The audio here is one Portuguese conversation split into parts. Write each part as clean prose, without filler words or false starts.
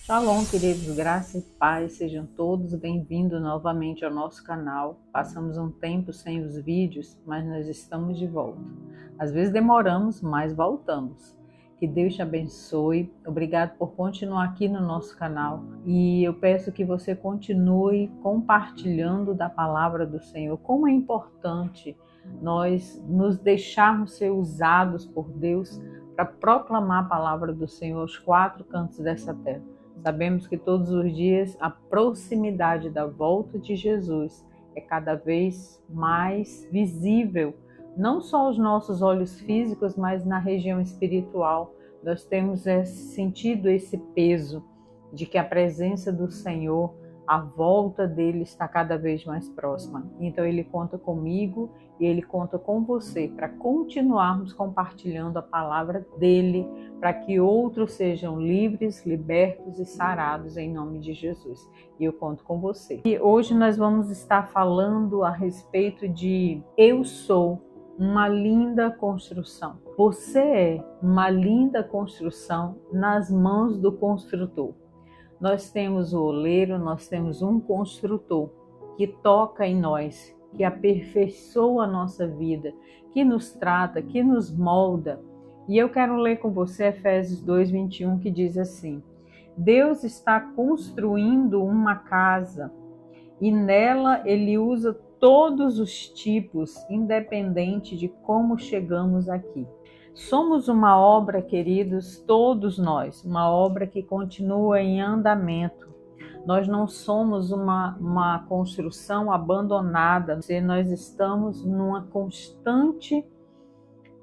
Shalom, queridos, graça e paz, sejam todos bem-vindos novamente ao nosso canal. Passamos um tempo sem os vídeos, mas nós estamos de volta. Às vezes demoramos, mas voltamos. Que Deus te abençoe. Obrigado por continuar aqui no nosso canal. E eu peço que você continue compartilhando da palavra do Senhor. Como é importante nós nos deixarmos ser usados por Deus para proclamar a palavra do Senhor aos quatro cantos dessa terra. Sabemos que todos os dias a proximidade da volta de Jesus é cada vez mais visível, não só aos nossos olhos físicos, mas na região espiritual. Nós temos sentido esse peso de que a presença do Senhor, a volta dele está cada vez mais próxima. Então ele conta comigo e ele conta com você para continuarmos compartilhando a palavra dele, para que outros sejam livres, libertos e sarados em nome de Jesus. E eu conto com você. E hoje nós vamos estar falando a respeito de eu sou uma linda construção. Você é uma linda construção nas mãos do construtor. Nós temos o oleiro, nós temos um construtor que toca em nós, que aperfeiçoa a nossa vida, que nos trata, que nos molda. E eu quero ler com você Efésios 2:21, que diz assim: Deus está construindo uma casa e nela ele usa todos os tipos, independente de como chegamos aqui. Somos uma obra, queridos, todos nós, uma obra que continua em andamento. Nós não somos uma construção abandonada, nós estamos numa constante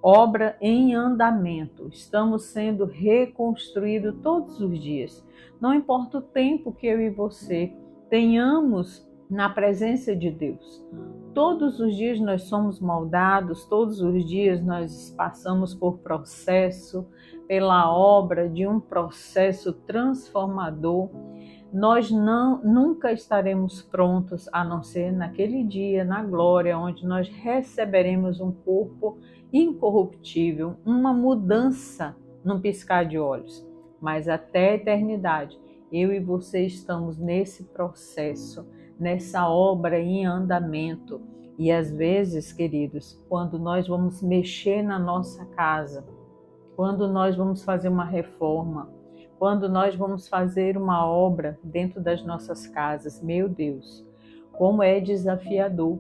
obra em andamento. Estamos sendo reconstruídos todos os dias. Não importa o tempo que eu e você tenhamos na presença de Deus. Todos os dias nós somos moldados, todos os dias nós passamos por processo, pela obra de um processo transformador. Nós nunca estaremos prontos a não ser naquele dia, na glória, onde nós receberemos um corpo incorruptível, uma mudança num piscar de olhos. Mas até a eternidade, eu e você estamos nesse processo, nessa obra em andamento. E às vezes, queridos, quando nós vamos mexer na nossa casa, quando nós vamos fazer uma reforma, quando nós vamos fazer uma obra dentro das nossas casas, meu Deus, como é desafiador.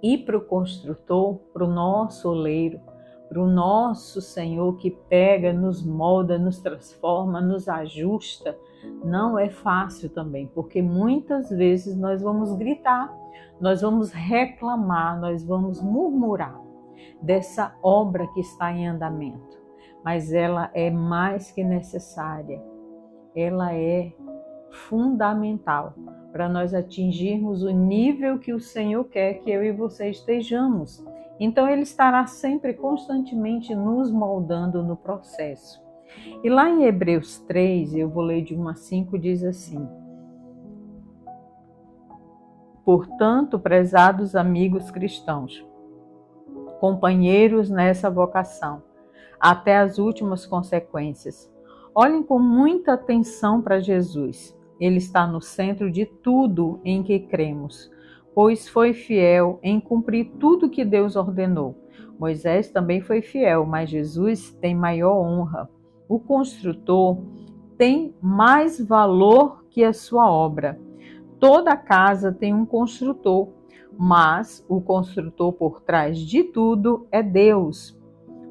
E para o construtor, para o nosso oleiro, para o nosso Senhor que pega, nos molda, nos transforma, nos ajusta, não é fácil também, porque muitas vezes nós vamos gritar, nós vamos reclamar, nós vamos murmurar dessa obra que está em andamento. Mas ela é mais que necessária, ela é fundamental para nós atingirmos o nível que o Senhor quer que eu e você estejamos. Então Ele estará sempre, constantemente nos moldando no processo. E lá em Hebreus 3, eu vou ler de 1 a 5, diz assim: Portanto, prezados amigos cristãos, companheiros nessa vocação, até as últimas consequências, olhem com muita atenção para Jesus. Ele está no centro de tudo em que cremos, pois foi fiel em cumprir tudo que Deus ordenou. Moisés também foi fiel, mas Jesus tem maior honra. O construtor tem mais valor que a sua obra. Toda casa tem um construtor, mas o construtor por trás de tudo é Deus.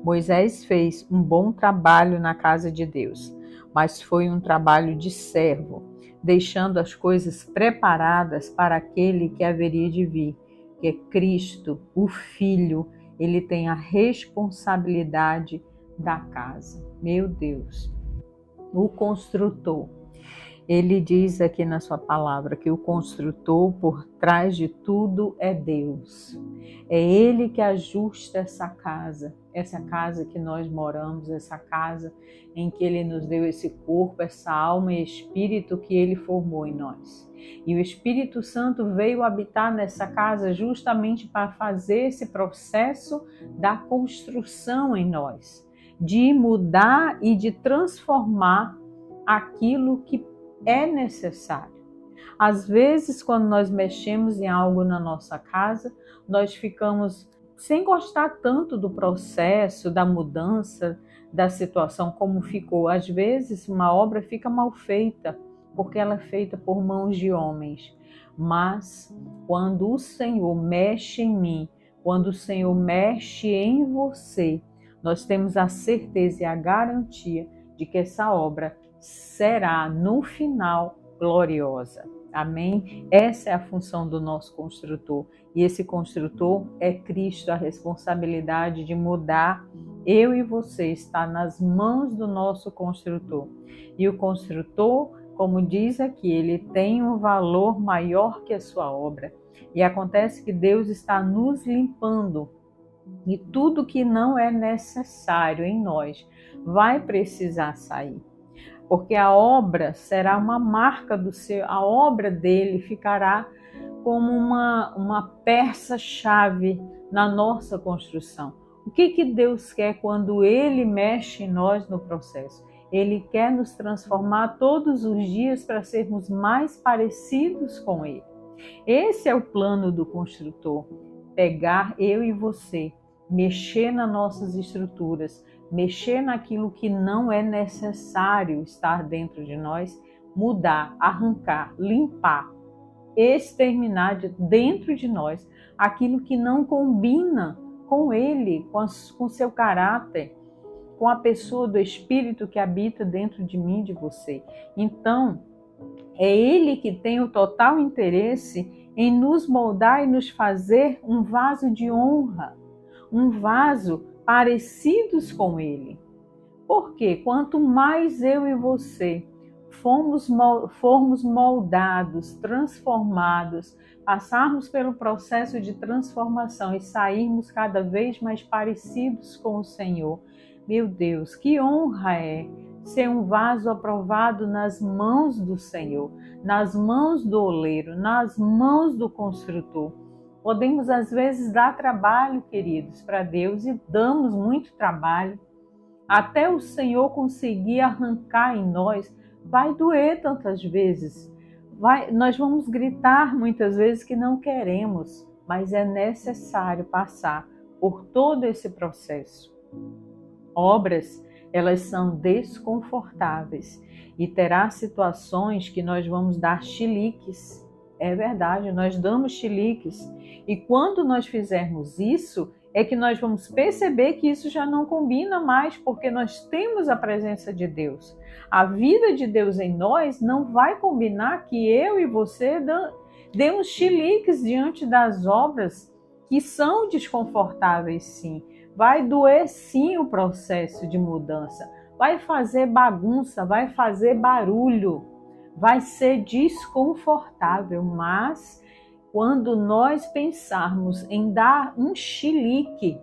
Moisés fez um bom trabalho na casa de Deus, mas foi um trabalho de servo, deixando as coisas preparadas para aquele que haveria de vir, que é Cristo, o Filho. Ele tem a responsabilidade da casa. Meu Deus, o construtor. Ele diz aqui na sua palavra que o construtor por trás de tudo é Deus. É Ele que ajusta essa casa que nós moramos, essa casa em que Ele nos deu esse corpo, essa alma e espírito que Ele formou em nós. E o Espírito Santo veio habitar nessa casa justamente para fazer esse processo da construção em nós, de mudar e de transformar aquilo que é necessário. Às vezes, quando nós mexemos em algo na nossa casa, nós ficamos sem gostar tanto do processo, da mudança, da situação como ficou. Às vezes, uma obra fica mal feita, porque ela é feita por mãos de homens. Mas, quando o Senhor mexe em mim, quando o Senhor mexe em você, nós temos a certeza e a garantia de que essa obra será, no final, gloriosa. Amém? Essa é a função do nosso construtor. E esse construtor é Cristo. A responsabilidade de mudar eu e você está nas mãos do nosso construtor. E o construtor, como diz aqui, ele tem um valor maior que a sua obra. E acontece que Deus está nos limpando. E tudo que não é necessário em nós vai precisar sair. Porque a obra será uma marca do seu, a obra dele ficará como uma peça-chave na nossa construção. O que Deus quer quando ele mexe em nós no processo? Ele quer nos transformar todos os dias para sermos mais parecidos com ele. Esse é o plano do construtor, pegar eu e você, mexer nas nossas estruturas, mexer naquilo que não é necessário estar dentro de nós, mudar, arrancar, limpar, exterminar dentro de nós aquilo que não combina com ele, com o seu caráter, com a pessoa do Espírito que habita dentro de mim, de você. Então, é ele que tem o total interesse em nos moldar e nos fazer um vaso de honra, um vaso parecidos com ele. Porque quanto mais eu e você formos moldados, transformados, passarmos pelo processo de transformação e sairmos cada vez mais parecidos com o Senhor, meu Deus, que honra é ser um vaso aprovado nas mãos do Senhor, nas mãos do oleiro, nas mãos do construtor. Podemos às vezes dar trabalho, queridos, para Deus, e damos muito trabalho. Até o Senhor conseguir arrancar em nós, vai doer tantas vezes. Nós vamos gritar muitas vezes que não queremos, mas é necessário passar por todo esse processo. Obras, elas são desconfortáveis e terá situações que nós vamos dar chiliques. É verdade, nós damos chiliques. E quando nós fizermos isso, é que nós vamos perceber que isso já não combina mais, porque nós temos a presença de Deus. A vida de Deus em nós não vai combinar que eu e você demos chiliques diante das obras que são desconfortáveis, sim. Vai doer, sim, o processo de mudança. Vai fazer bagunça, vai fazer barulho, vai ser desconfortável, mas quando nós pensarmos em dar um chilique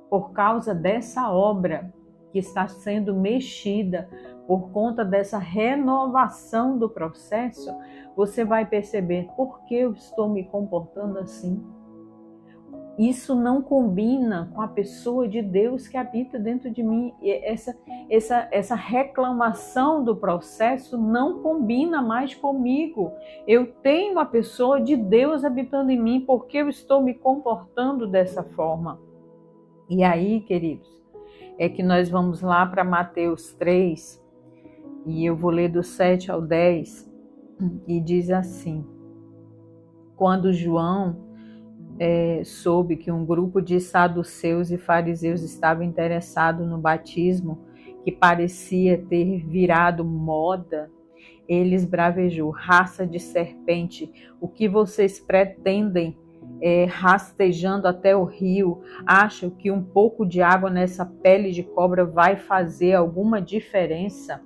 por causa dessa obra que está sendo mexida, por conta dessa renovação do processo, você vai perceber por que eu estou me comportando assim. Isso não combina com a pessoa de Deus que habita dentro de mim. Essa reclamação do processo não combina mais comigo. Eu tenho uma pessoa de Deus habitando em mim, porque eu estou me comportando dessa forma. E aí, queridos, é que nós vamos lá para Mateus 3, e eu vou ler do 7 ao 10, e diz assim: quando João soube que um grupo de saduceus e fariseus estava interessado no batismo, que parecia ter virado moda, ele esbravejou: raça de serpente, o que vocês pretendem rastejando até o rio? Acham que um pouco de água nessa pele de cobra vai fazer alguma diferença?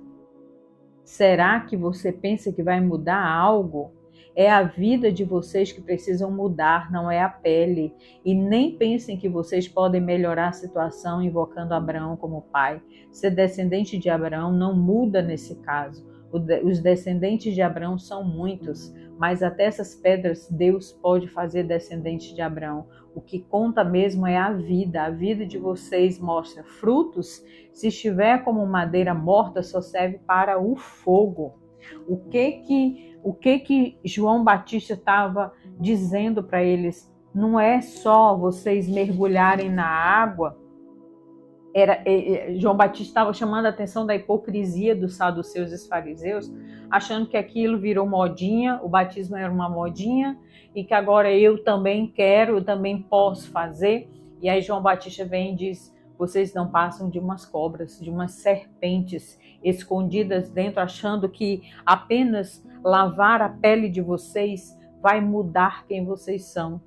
Será que você pensa que vai mudar algo? É a vida de vocês que precisam mudar, não é a pele. E nem pensem que vocês podem melhorar a situação invocando Abraão como pai. Ser descendente de Abraão não muda nesse caso. Os descendentes de Abraão são muitos. mas até essas pedras Deus pode fazer descendente de Abraão. O que conta mesmo é a vida de vocês mostra frutos. Se estiver como madeira morta, só serve para o fogo. O que João Batista estava dizendo para eles? Não é só vocês mergulharem na água. João Batista estava chamando a atenção da hipocrisia dos saduceus e fariseus, achando que aquilo virou modinha, o batismo era uma modinha, e que agora eu também quero, eu também posso fazer. E aí João Batista vem e diz: vocês não passam de umas cobras, de umas serpentes escondidas dentro, achando que apenas lavar a pele de vocês vai mudar quem vocês são.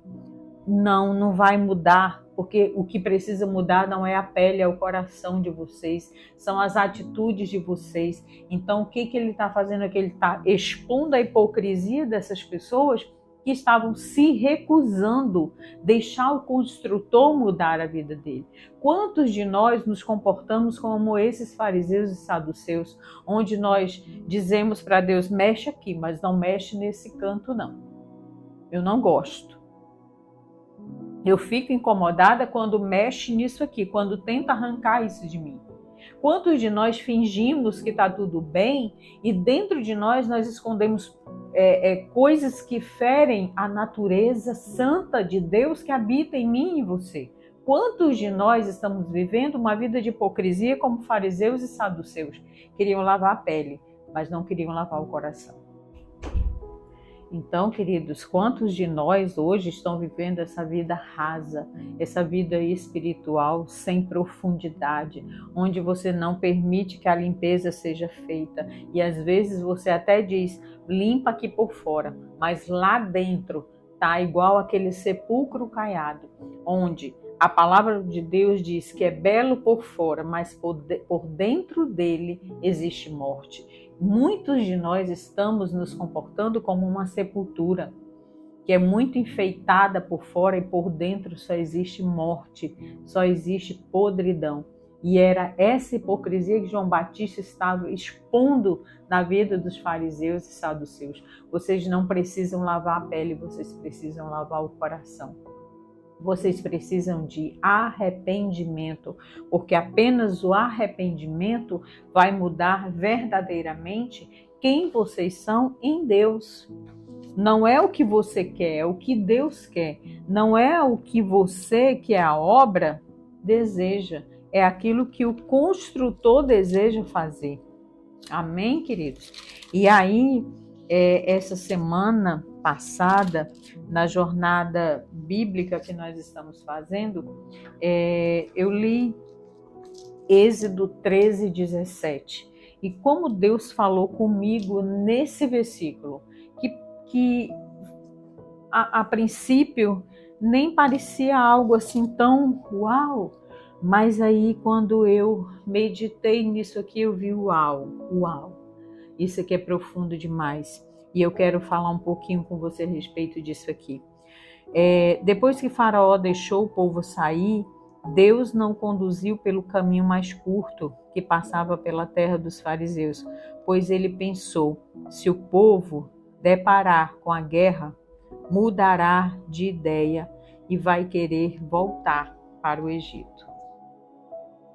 Não vai mudar, porque o que precisa mudar não é a pele, é o coração de vocês, são as atitudes de vocês. Então, o que ele está fazendo aqui? Ele está expondo a hipocrisia dessas pessoas que estavam se recusando deixar o construtor mudar a vida dele. Quantos de nós nos comportamos como esses fariseus e saduceus, onde nós dizemos para Deus: mexe aqui, mas não mexe nesse canto não. Eu não gosto. Eu fico incomodada quando mexe nisso aqui, quando tenta arrancar isso de mim. Quantos de nós fingimos que está tudo bem e dentro de nós escondemos coisas que ferem a natureza santa de Deus que habita em mim e em você? Quantos de nós estamos vivendo uma vida de hipocrisia como fariseus e saduceus? Queriam lavar a pele, mas não queriam lavar o coração. Então, queridos, quantos de nós hoje estão vivendo essa vida rasa, essa vida espiritual sem profundidade, onde você não permite que a limpeza seja feita e às vezes você até diz: limpa aqui por fora, mas lá dentro tá igual aquele sepulcro caiado, onde a palavra de Deus diz que é belo por fora, mas por dentro dele existe morte. Muitos de nós estamos nos comportando como uma sepultura, que é muito enfeitada por fora e por dentro só existe morte, só existe podridão. E era essa hipocrisia que João Batista estava expondo na vida dos fariseus e saduceus. Vocês não precisam lavar a pele, vocês precisam lavar o coração. Vocês precisam de arrependimento, porque apenas o arrependimento vai mudar verdadeiramente quem vocês são em Deus. Não é o que você quer, é o que Deus quer. Não é o que você, que é a obra, deseja. É aquilo que o construtor deseja fazer. Amém, queridos? E aí, essa semana passada, na jornada bíblica que nós estamos fazendo, eu li Êxodo 13:17. E como Deus falou comigo nesse versículo, que a princípio nem parecia algo assim tão uau, mas aí quando eu meditei nisso aqui, eu vi uau, isso aqui é profundo demais. E eu quero falar um pouquinho com você a respeito disso aqui. Depois que Faraó deixou o povo sair, Deus não conduziu pelo caminho mais curto que passava pela terra dos fariseus, pois ele pensou: se o povo deparar com a guerra, mudará de ideia e vai querer voltar para o Egito.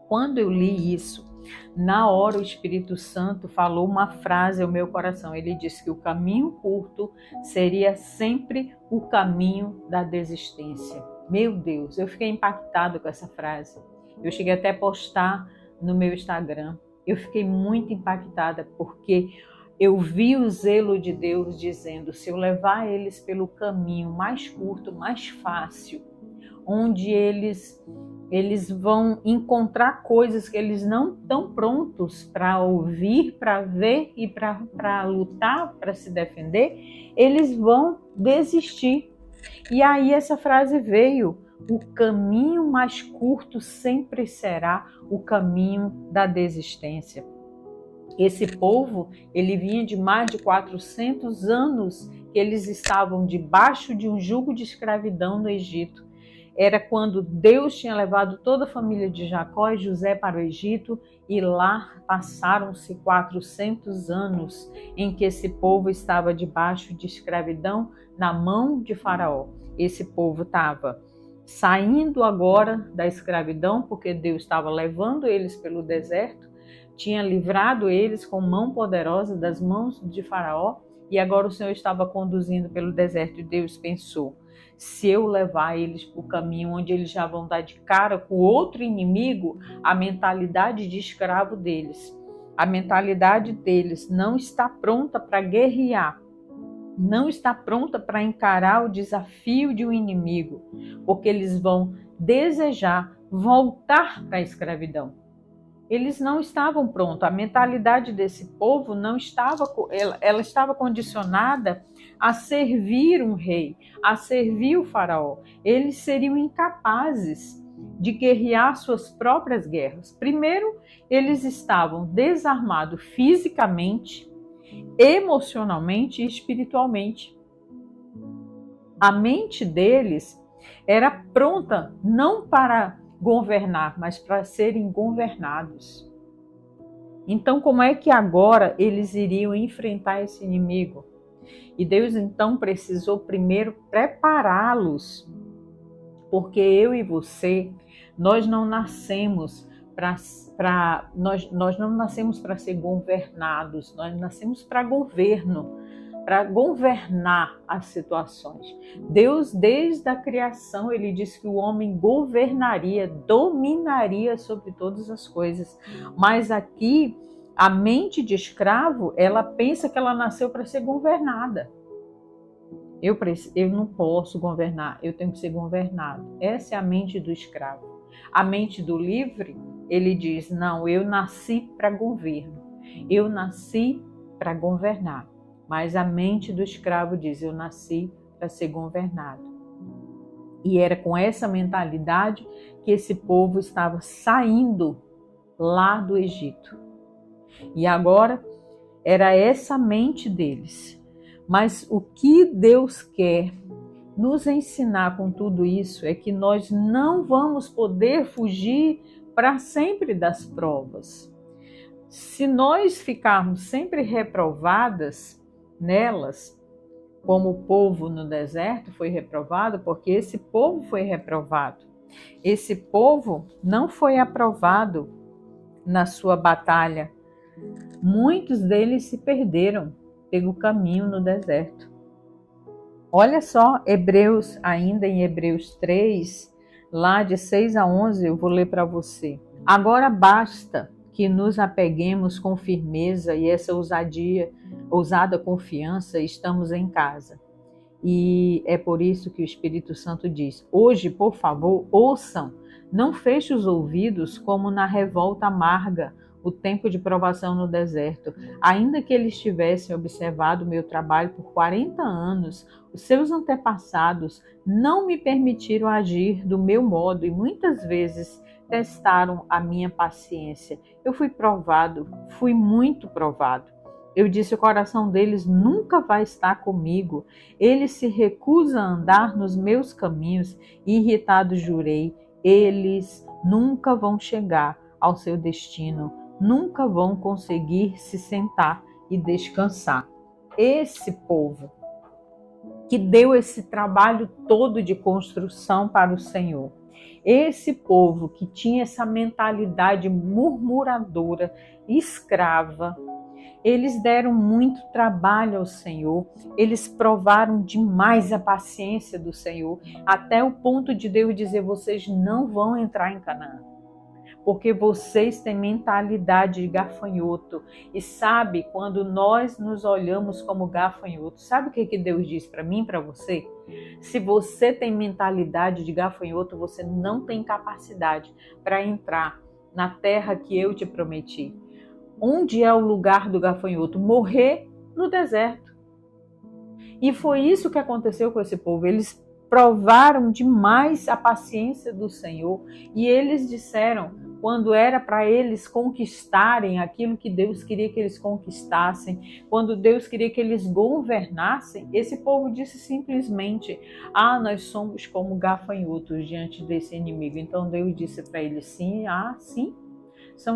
Quando eu li isso, na hora o Espírito Santo falou uma frase ao meu coração. Ele disse que o caminho curto seria sempre o caminho da desistência. Meu Deus, eu fiquei impactado com essa frase. Eu cheguei até a postar no meu Instagram. Eu fiquei muito impactada porque eu vi o zelo de Deus dizendo: se eu levar eles pelo caminho mais curto, mais fácil, onde eles vão encontrar coisas que eles não estão prontos para ouvir, para ver e para lutar, para se defender, eles vão desistir. E aí essa frase veio: o caminho mais curto sempre será o caminho da desistência. Esse povo, ele vinha de mais de 400 anos que eles estavam debaixo de um jugo de escravidão no Egito. era quando Deus tinha levado toda a família de Jacó e José para o Egito, e lá passaram-se 400 anos em que esse povo estava debaixo de escravidão na mão de Faraó. Esse povo estava saindo agora da escravidão, porque Deus estava levando eles pelo deserto, tinha livrado eles com mão poderosa das mãos de Faraó, e agora o Senhor estava conduzindo pelo deserto, e Deus pensou: se eu levar eles para o caminho onde eles já vão dar de cara com outro inimigo, a mentalidade de escravo deles, a mentalidade deles não está pronta para guerrear, não está pronta para encarar o desafio de um inimigo, porque eles vão desejar voltar para a escravidão. Eles não estavam prontos, a mentalidade desse povo não estava, ela estava condicionada a servir um rei, a servir o faraó. Eles seriam incapazes de guerrear suas próprias guerras. Primeiro, eles estavam desarmados fisicamente, emocionalmente e espiritualmente. A mente deles era pronta não para governar, mas para serem governados. Então, como é que agora eles iriam enfrentar esse inimigo? E Deus então precisou primeiro prepará-los, porque eu e você, nós não nascemos nós não nascemos para ser governados, nós nascemos para governo, para governar as situações. Deus, desde a criação, ele disse que o homem governaria, dominaria sobre todas as coisas. Mas aqui, a mente de escravo, ela pensa que ela nasceu para ser governada. Eu não posso governar, eu tenho que ser governado. Essa é a mente do escravo. A mente do livre, ele diz: não, eu nasci para governo, eu nasci para governar. Mas a mente do escravo diz: eu nasci para ser governado. E era com essa mentalidade que esse povo estava saindo lá do Egito. E agora era essa mente deles. Mas o que Deus quer nos ensinar com tudo isso é que nós não vamos poder fugir para sempre das provas. Se nós ficarmos sempre reprovadas nelas, como o povo no deserto foi reprovado, porque esse povo foi reprovado. Esse povo não foi aprovado na sua batalha. Muitos deles se perderam pelo caminho no deserto. Olha só, Hebreus, ainda em Hebreus 3, lá de 6 a 11, eu vou ler para você. Agora basta que nos apeguemos com firmeza e essa ousada confiança, estamos em casa. E é por isso que o Espírito Santo diz: hoje, por favor, ouçam, não feche os ouvidos como na revolta amarga, o tempo de provação no deserto. Ainda que eles tivessem observado o meu trabalho por 40 anos, os seus antepassados não me permitiram agir do meu modo e muitas vezes testaram a minha paciência. Eu fui provado, fui muito provado. Eu disse: o coração deles nunca vai estar comigo. Eles se recusam a andar nos meus caminhos. E irritado jurei: eles nunca vão chegar ao seu destino, nunca vão conseguir se sentar e descansar. Esse povo que deu esse trabalho todo de construção para o Senhor, esse povo que tinha essa mentalidade murmuradora, escrava, eles deram muito trabalho ao Senhor, eles provaram demais a paciência do Senhor, até o ponto de Deus dizer: vocês não vão entrar em Canaã, porque vocês têm mentalidade de gafanhoto. E sabe, quando nós nos olhamos como gafanhoto, sabe o que Deus diz para mim e para você? Se você tem mentalidade de gafanhoto, você não tem capacidade para entrar na terra que eu te prometi. Onde é o lugar do gafanhoto? Morrer no deserto. E foi isso que aconteceu com esse povo. Eles provaram demais a paciência do Senhor e eles disseram: quando era para eles conquistarem aquilo que Deus queria que eles conquistassem, quando Deus queria que eles governassem, esse povo disse simplesmente: nós somos como gafanhotos diante desse inimigo. Então Deus disse para eles: sim, sim,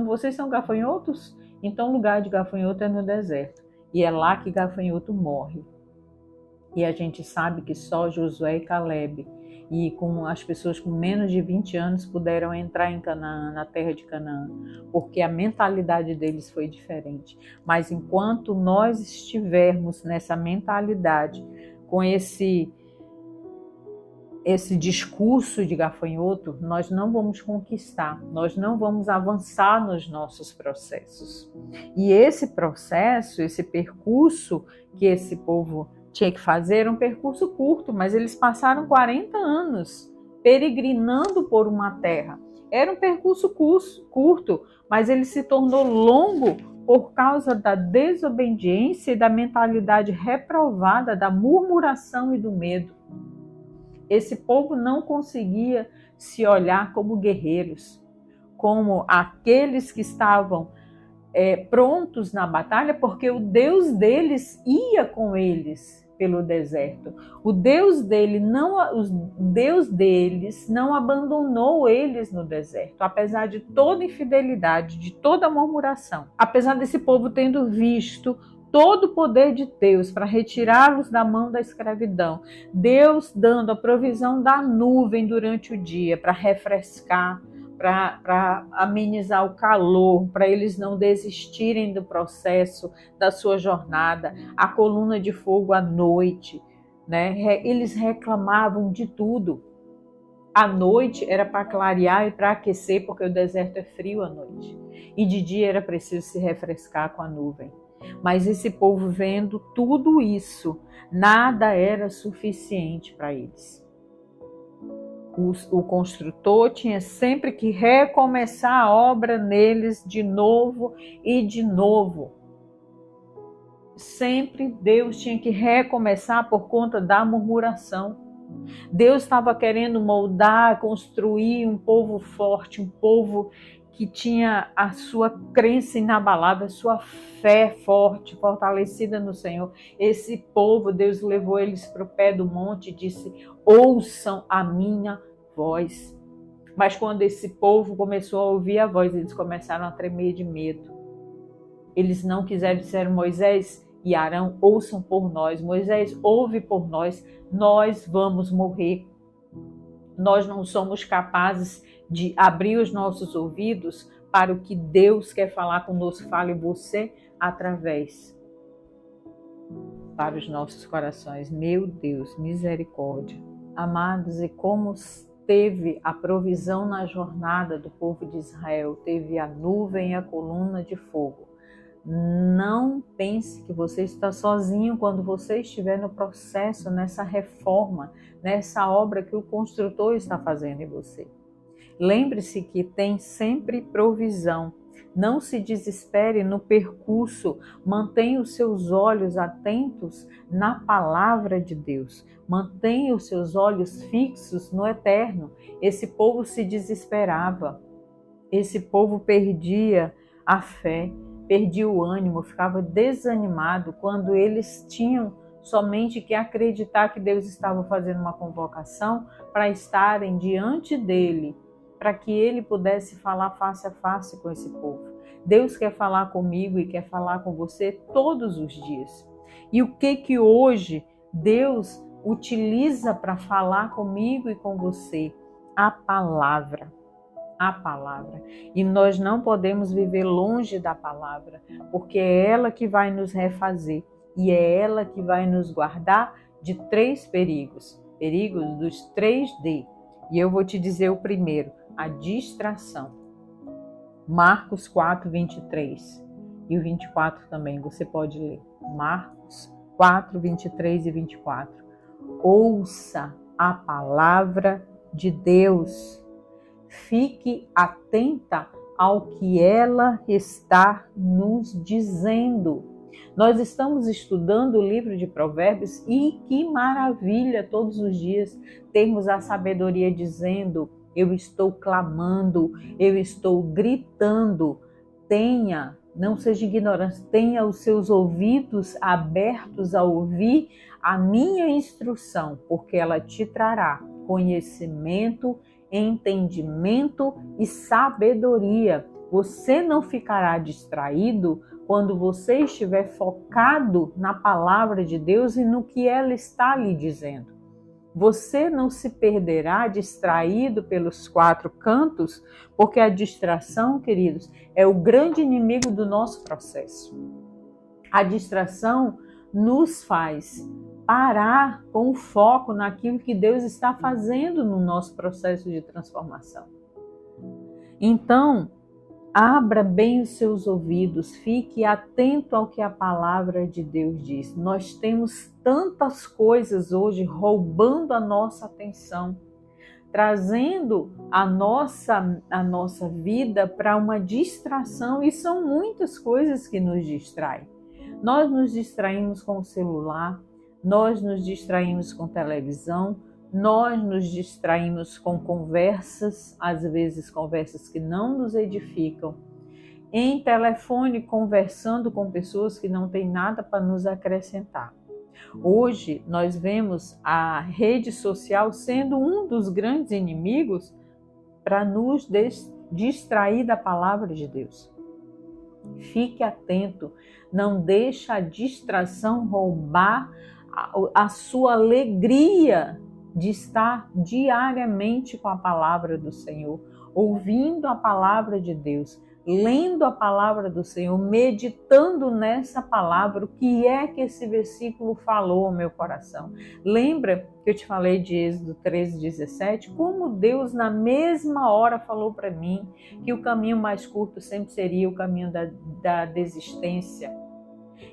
vocês são gafanhotos? Então o lugar de gafanhoto é no deserto. E é lá que gafanhoto morre. E a gente sabe que só Josué e Caleb, e com as pessoas com menos de 20 anos, puderam entrar em Canaã, na terra de Canaã, porque a mentalidade deles foi diferente. Mas enquanto nós estivermos nessa mentalidade, com esse discurso de gafanhoto, nós não vamos conquistar, nós não vamos avançar nos nossos processos. E esse processo, esse percurso que esse povo tinha que fazer era um percurso curto, mas eles passaram 40 anos peregrinando por uma terra. Era um percurso curto, mas ele se tornou longo por causa da desobediência e da mentalidade reprovada, da murmuração e do medo. Esse povo não conseguia se olhar como guerreiros, como aqueles que estavam prontos na batalha, porque o Deus deles ia com eles pelo deserto. O Deus deles não abandonou eles no deserto, apesar de toda infidelidade, de toda murmuração. Apesar desse povo tendo visto todo o poder de Deus para retirá-los da mão da escravidão, Deus dando a provisão da nuvem durante o dia para refrescar, para amenizar o calor, para eles não desistirem do processo da sua jornada, a coluna de fogo à noite, né? Eles reclamavam de tudo. À noite era para clarear e para aquecer, porque o deserto é frio à noite. E de dia era preciso se refrescar com a nuvem. Mas esse povo, vendo tudo isso, nada era suficiente para eles. O construtor tinha sempre que recomeçar a obra neles de novo e de novo. Sempre Deus tinha que recomeçar por conta da murmuração. Deus estava querendo moldar, construir um povo forte, um povo que tinha a sua crença inabalável, a sua fé forte, fortalecida no Senhor. Esse povo, Deus levou eles para o pé do monte e disse: ouçam a minha voz. Mas quando esse povo começou a ouvir a voz, eles começaram a tremer de medo. Eles não quiseram, disseram: Moisés e Arão, ouçam por nós. Moisés, ouve por nós, nós vamos morrer. Nós não somos capazes de abrir os nossos ouvidos para o que Deus quer falar conosco. Fale você através para os nossos corações. Meu Deus, misericórdia. Amados, e como teve a provisão na jornada do povo de Israel, teve a nuvem e a coluna de fogo. Não pense que você está sozinho quando você estiver no processo, nessa reforma, nessa obra que o construtor está fazendo em você. Lembre-se que tem sempre provisão. Não se desespere no percurso. Mantenha os seus olhos atentos na palavra de Deus. Mantenha os seus olhos fixos no eterno. Esse povo se desesperava. Esse povo perdia a fé, perdia o ânimo, ficava desanimado quando eles tinham somente que acreditar que Deus estava fazendo uma convocação para estarem diante dele, para que ele pudesse falar face a face com esse povo. Deus quer falar comigo e quer falar com você todos os dias. E o que hoje Deus utiliza para falar comigo e com você? A palavra. A palavra. E nós não podemos viver longe da palavra, porque é ela que vai nos refazer e é ela que vai nos guardar de 3 perigos. Perigos dos 3D. E eu vou te dizer o primeiro: a distração. Marcos 4, 23 e o 24 também, você pode ler. Marcos 4, 23 e 24. Ouça a palavra de Deus. Fique atenta ao que ela está nos dizendo. Nós estamos estudando o livro de Provérbios e que maravilha todos os dias termos a sabedoria dizendo: eu estou clamando, eu estou gritando. Não seja ignorante, tenha os seus ouvidos abertos a ouvir a minha instrução, porque ela te trará conhecimento, entendimento e sabedoria. Você não ficará distraído quando você estiver focado na palavra de Deus e no que ela está lhe dizendo. Você não se perderá distraído pelos quatro cantos, porque a distração, queridos, é o grande inimigo do nosso processo. A distração nos faz parar com o foco naquilo que Deus está fazendo no nosso processo de transformação. Então, abra bem os seus ouvidos, fique atento ao que a palavra de Deus diz. Nós temos tantas coisas hoje roubando a nossa atenção, trazendo a nossa vida para uma distração, e são muitas coisas que nos distraem. Nós nos distraímos com o celular, nós nos distraímos com televisão, nós nos distraímos com conversas, às vezes conversas que não nos edificam, em telefone conversando com pessoas que não têm nada para nos acrescentar. Hoje nós vemos a rede social sendo um dos grandes inimigos para nos distrair da palavra de Deus. Fique atento, não deixe a distração roubar a sua alegria de estar diariamente com a palavra do Senhor, ouvindo a palavra de Deus, lendo a palavra do Senhor, meditando nessa palavra, o que é que esse versículo falou ao meu coração. Lembra que eu te falei de Êxodo 13:17? Como Deus na mesma hora falou para mim que o caminho mais curto sempre seria o caminho da desistência.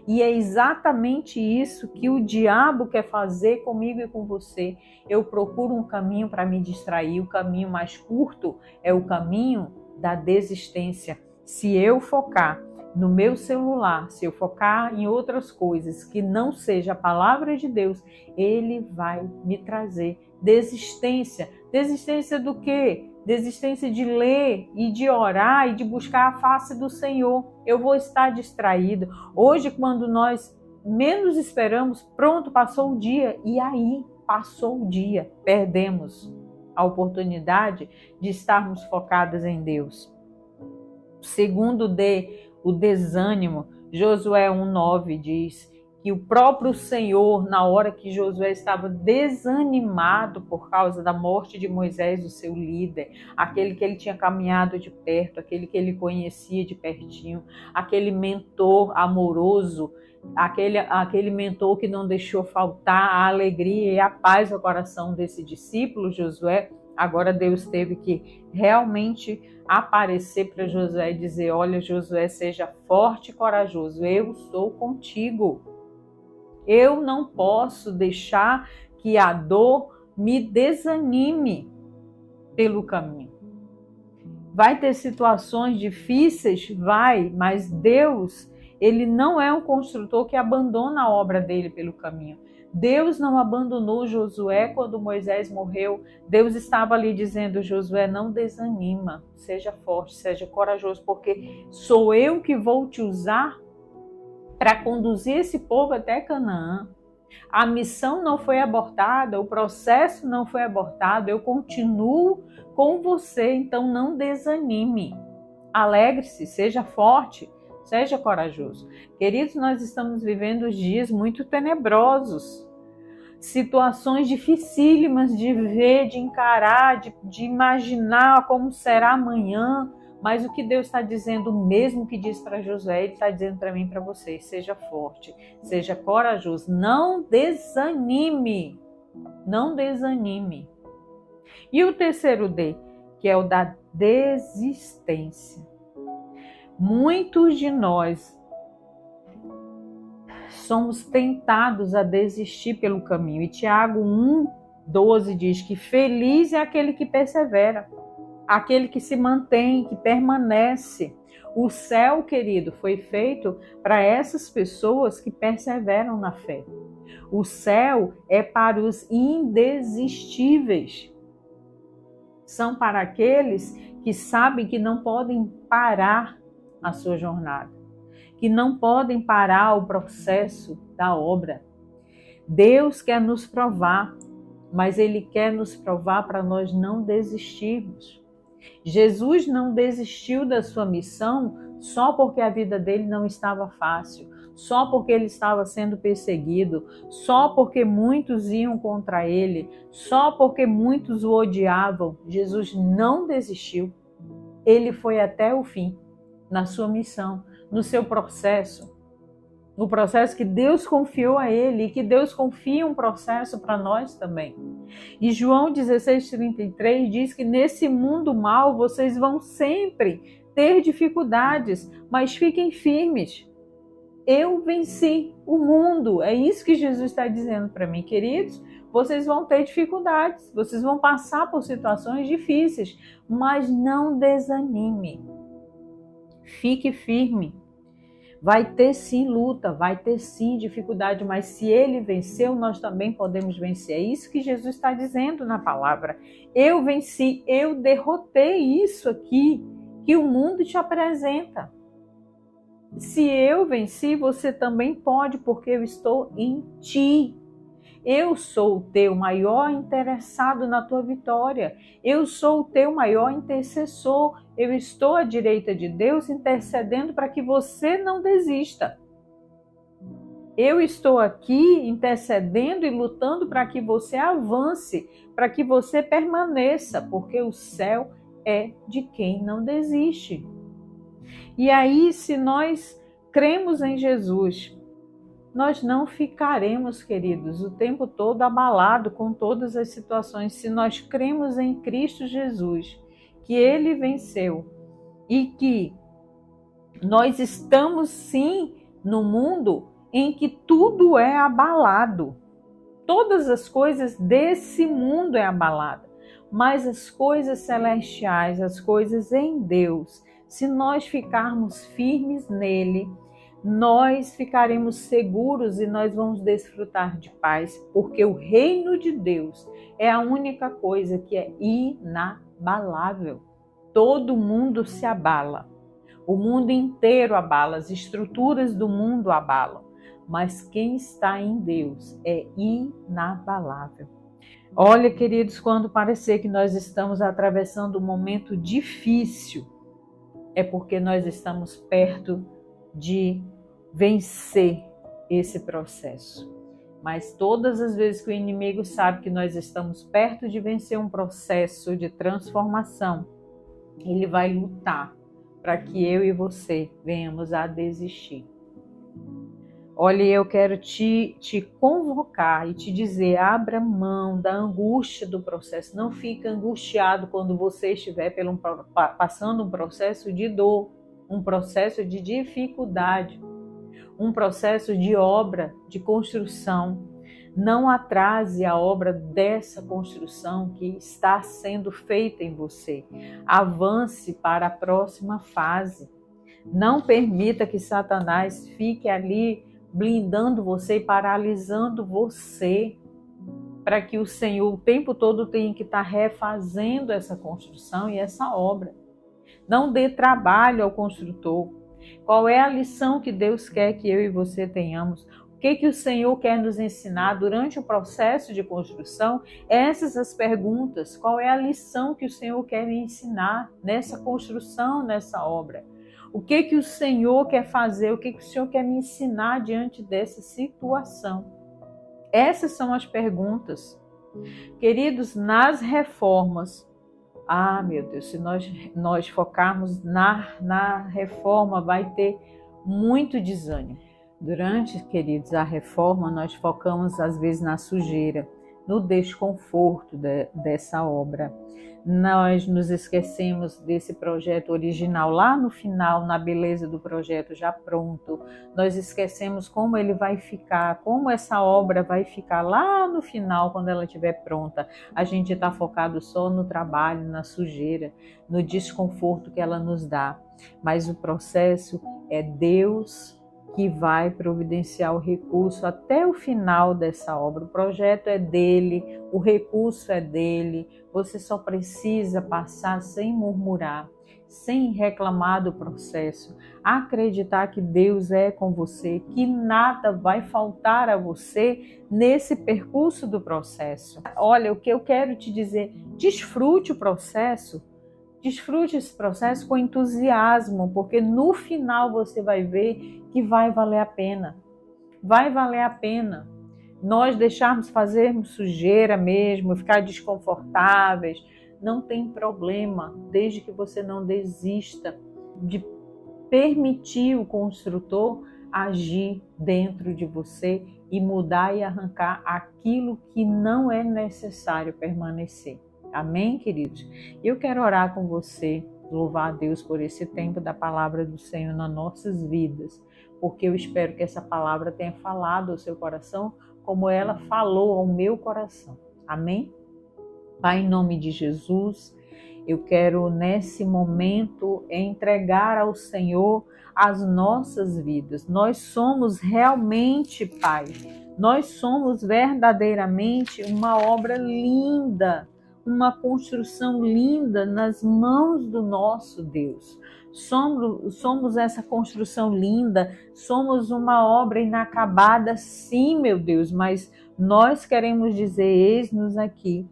E é exatamente isso que o diabo quer fazer comigo e com você. Eu procuro um caminho para me distrair, o caminho mais curto é o caminho da desistência. Se eu focar no meu celular, se eu focar em outras coisas que não seja a palavra de Deus, ele vai me trazer desistência. Desistência do quê? Desistência de ler e de orar e de buscar a face do Senhor. Eu vou estar distraído. Hoje, quando nós menos esperamos, pronto, passou o dia. E aí, passou o dia. Perdemos a oportunidade de estarmos focadas em Deus. Segundo o desânimo, Josué 1:9 diz que o próprio Senhor, na hora que Josué estava desanimado por causa da morte de Moisés, o seu líder, aquele que ele tinha caminhado de perto, aquele que ele conhecia de pertinho, aquele mentor amoroso, aquele mentor que não deixou faltar a alegria e a paz ao coração desse discípulo, Josué. Agora Deus teve que realmente aparecer para Josué e dizer: olha, Josué, seja forte e corajoso, eu sou contigo. Eu não posso deixar que a dor me desanime pelo caminho. Vai ter situações difíceis? Vai, mas Deus, ele não é um construtor que abandona a obra dele pelo caminho. Deus não abandonou Josué quando Moisés morreu. Deus estava ali dizendo: Josué, não desanima, seja forte, seja corajoso, porque sou eu que vou te usar para conduzir esse povo até Canaã. A missão não foi abortada, o processo não foi abortado, eu continuo com você, então não desanime. Alegre-se, seja forte, seja corajoso. Queridos, nós estamos vivendo dias muito tenebrosos, situações dificílimas de ver, de encarar, de imaginar como será amanhã. Mas o que Deus está dizendo, o mesmo que diz para Josué, Ele está dizendo para mim e para você: seja forte, seja corajoso, não desanime, não desanime. E o terceiro D, que é o da desistência. Muitos de nós somos tentados a desistir pelo caminho. E Tiago 1:12 diz que feliz é aquele que persevera, aquele que se mantém, que permanece. O céu, querido, foi feito para essas pessoas que perseveram na fé. O céu é para os indesistíveis. são para aqueles que sabem que não podem parar a sua jornada, que não podem parar o processo da obra. Deus quer nos provar, mas Ele quer nos provar para nós não desistirmos. Jesus não desistiu da sua missão só porque a vida dele não estava fácil, só porque ele estava sendo perseguido, só porque muitos iam contra ele, só porque muitos o odiavam. Jesus não desistiu. Ele foi até o fim na sua missão, no seu processo. No processo que Deus confiou a ele e que Deus confia um processo para nós também. E João 16:33 diz que nesse mundo mal vocês vão sempre ter dificuldades, mas fiquem firmes. Eu venci o mundo. É isso que Jesus está dizendo para mim, queridos. Vocês vão ter dificuldades, vocês vão passar por situações difíceis, mas não desanime. Fique firme. Vai ter sim luta, vai ter sim dificuldade, mas se ele venceu, nós também podemos vencer. É isso que Jesus está dizendo na palavra. Eu venci, eu derrotei isso aqui que o mundo te apresenta. Se eu venci, você também pode, porque eu estou em ti. Eu sou o teu maior interessado na tua vitória. Eu sou o teu maior intercessor. Eu estou à direita de Deus intercedendo para que você não desista. Eu estou aqui intercedendo e lutando para que você avance, para que você permaneça, porque o céu é de quem não desiste. E aí, se nós cremos em Jesus, nós não ficaremos, queridos, o tempo todo abalado com todas as situações. Se nós cremos em Cristo Jesus, que Ele venceu e que nós estamos sim no mundo em que tudo é abalado. Todas as coisas desse mundo é abalada, mas as coisas celestiais, as coisas em Deus, se nós ficarmos firmes nele, nós ficaremos seguros e nós vamos desfrutar de paz, porque o reino de Deus é a única coisa que é inabalável. Todo mundo se abala, o mundo inteiro abala, as estruturas do mundo abalam, mas quem está em Deus é inabalável. Olha, queridos, quando parecer que nós estamos atravessando um momento difícil, é porque nós estamos perto de vencer esse processo. Mas todas as vezes que o inimigo sabe que nós estamos perto de vencer um processo de transformação, ele vai lutar para que eu e você venhamos a desistir. Olha, eu quero te convocar e te dizer, abra mão da angústia do processo. Não fique angustiado quando você estiver passando um processo de dor, um processo de dificuldade, um processo de obra, de construção. Não atrase a obra dessa construção que está sendo feita em você. Avance para a próxima fase. Não permita que Satanás fique ali blindando você e paralisando você, para que o Senhor o tempo todo tenha que estar refazendo essa construção e essa obra. Não dê trabalho ao construtor. Qual é a lição que Deus quer que eu e você tenhamos? O que o Senhor quer nos ensinar durante o processo de construção? Essas as perguntas. Qual é a lição que o Senhor quer me ensinar nessa construção, nessa obra? O que o Senhor quer fazer? O que o Senhor quer me ensinar diante dessa situação? Essas são as perguntas. Queridos, nas reformas, meu Deus, se nós focarmos na reforma, vai ter muito desânimo. Durante, queridos, a reforma, nós focamos às vezes na sujeira, no desconforto dessa obra. Nós nos esquecemos desse projeto original lá no final, na beleza do projeto já pronto. Nós esquecemos como ele vai ficar, como essa obra vai ficar lá no final, quando ela estiver pronta. A gente está focado só no trabalho, na sujeira, no desconforto que ela nos dá. Mas o processo é Deus que vai providenciar o recurso até o final dessa obra. O projeto é dele, o recurso é dele, você só precisa passar sem murmurar, sem reclamar do processo, acreditar que Deus é com você, que nada vai faltar a você nesse percurso do processo. Olha, o que eu quero te dizer, desfrute o processo, desfrute esse processo com entusiasmo, porque no final você vai ver que vai valer a pena. Vai valer a pena. Nós deixarmos fazermos sujeira mesmo, ficar desconfortáveis, não tem problema, desde que você não desista de permitir o construtor agir dentro de você e mudar e arrancar aquilo que não é necessário permanecer. Amém, queridos? Eu quero orar com você, louvar a Deus por esse tempo da palavra do Senhor nas nossas vidas, porque eu espero que essa palavra tenha falado ao seu coração como ela falou ao meu coração. Amém? Pai, em nome de Jesus, eu quero nesse momento entregar ao Senhor as nossas vidas. Nós somos realmente, Pai, nós somos verdadeiramente uma obra linda, uma construção linda nas mãos do nosso Deus. Somos essa construção linda, somos uma obra inacabada, sim, meu Deus, mas nós queremos dizer, eis-nos aqui.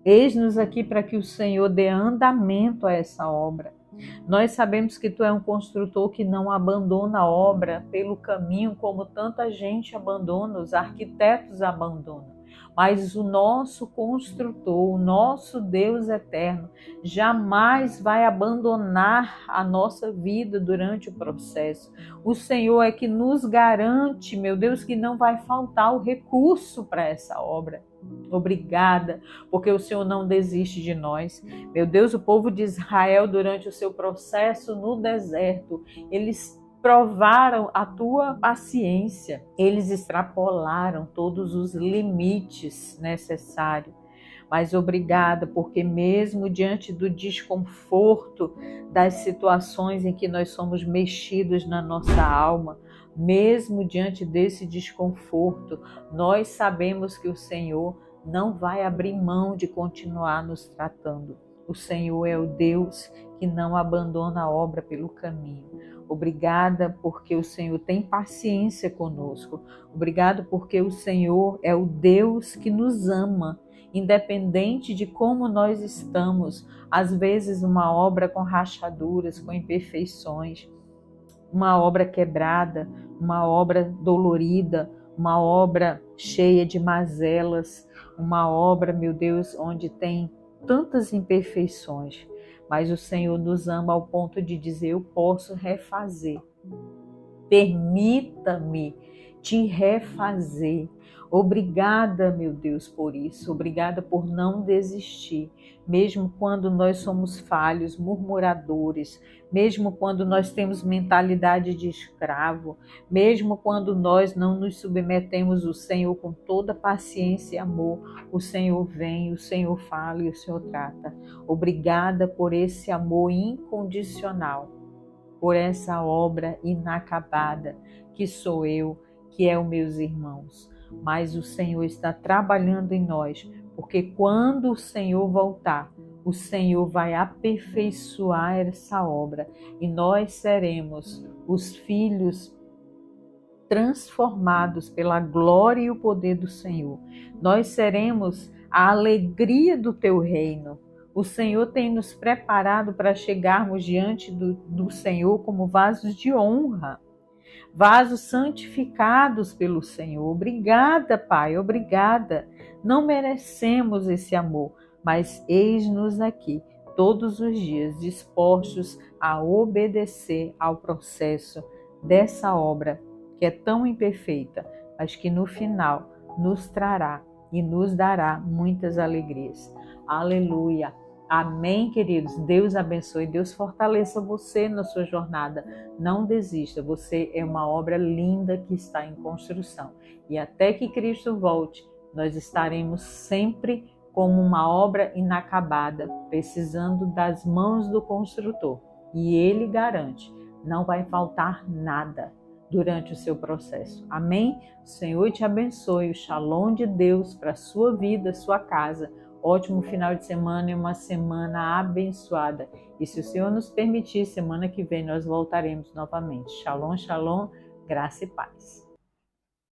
Eis-nos aqui para que o Senhor dê andamento a essa obra. Nós sabemos que Tu é um construtor que não abandona a obra pelo caminho como tanta gente abandona, os arquitetos abandonam. Mas o nosso construtor, o nosso Deus eterno, jamais vai abandonar a nossa vida durante o processo. O Senhor é que nos garante, meu Deus, que não vai faltar o recurso para essa obra. Obrigada, porque o Senhor não desiste de nós. Meu Deus, o povo de Israel, durante o seu processo no deserto, eles provaram a tua paciência, eles extrapolaram todos os limites necessários. Mas obrigada, porque mesmo diante do desconforto das situações em que nós somos mexidos na nossa alma, mesmo diante desse desconforto, nós sabemos que o Senhor não vai abrir mão de continuar nos tratando. O Senhor é o Deus que não abandona a obra pelo caminho. Obrigada porque o Senhor tem paciência conosco. Obrigado porque o Senhor é o Deus que nos ama, independente de como nós estamos. Às vezes uma obra com rachaduras, com imperfeições, uma obra quebrada, uma obra dolorida, uma obra cheia de mazelas, uma obra, meu Deus, onde tem tantas imperfeições. Mas o Senhor nos ama ao ponto de dizer, eu posso refazer. Permita-me te refazer. Obrigada, meu Deus, por isso. Obrigada por não desistir. Mesmo quando nós somos falhos, murmuradores, mesmo quando nós temos mentalidade de escravo, mesmo quando nós não nos submetemos ao Senhor com toda paciência e amor, o Senhor vem, o Senhor fala e o Senhor trata. Obrigada por esse amor incondicional, por essa obra inacabada que sou eu, que é os meus irmãos. Mas o Senhor está trabalhando em nós, porque quando o Senhor voltar, o Senhor vai aperfeiçoar essa obra e nós seremos os filhos transformados pela glória e o poder do Senhor. Nós seremos a alegria do teu reino. O Senhor tem nos preparado para chegarmos diante do Senhor como vasos de honra, vasos santificados pelo Senhor. Obrigada, Pai, obrigada. Não merecemos esse amor, mas eis-nos aqui todos os dias dispostos a obedecer ao processo dessa obra que é tão imperfeita, mas que no final nos trará e nos dará muitas alegrias. Aleluia. Amém, queridos? Deus abençoe, Deus fortaleça você na sua jornada. Não desista, você é uma obra linda que está em construção. E até que Cristo volte, nós estaremos sempre como uma obra inacabada, precisando das mãos do construtor. E Ele garante, não vai faltar nada. durante o seu processo. Amém? O Senhor te abençoe, o Shalom de Deus para a sua vida, sua casa. Ótimo final de semana e uma semana abençoada. E se o Senhor nos permitir, semana que vem nós voltaremos novamente. Shalom, shalom, graça e paz.